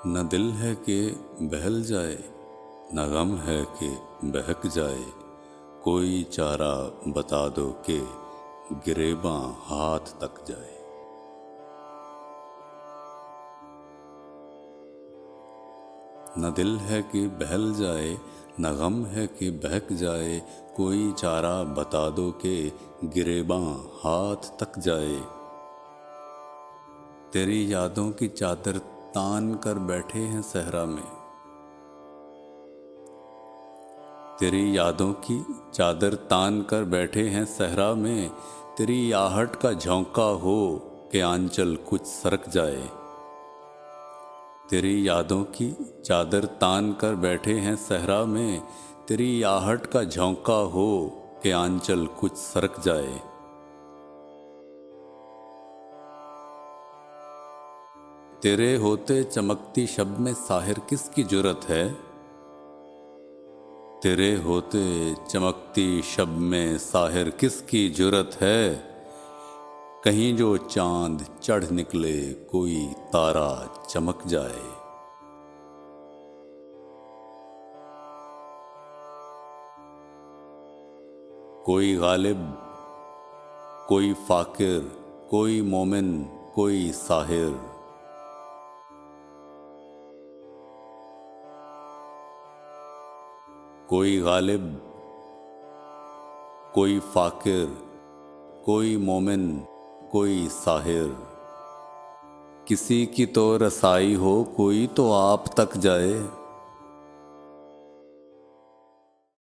न दिल है कि बहल जाए, न गम है कि बहक जाए, कोई चारा बता दो कि गिरेबां हाथ तक जाए। न दिल है कि बहल जाए, न गम है कि बहक जाए, कोई चारा बता दो कि गिरेबां हाथ तक जाए। तेरी यादों की चादर तान कर बैठे हैं सहरा में, तेरी यादों की चादर तान कर बैठे हैं सहरा में, तेरी आहट का झोंका हो कि आंचल कुछ सरक जाए। तेरी यादों की चादर तान कर बैठे हैं सहरा में, तेरी आहट का झोंका हो कि आंचल कुछ सरक जाए। तेरे होते चमकती शब में साहिर किसकी जुरत है, तेरे होते चमकती शब में साहिर किसकी जुरत है, कहीं जो चांद चढ़ निकले कोई तारा चमक जाए। कोई गालिब, कोई फाकिर, कोई मोमिन, कोई साहिर, कोई गालिब, कोई फाकिर, कोई मोमिन, कोई साहिर। किसी की तो रसाई हो कोई तो आप तक जाए।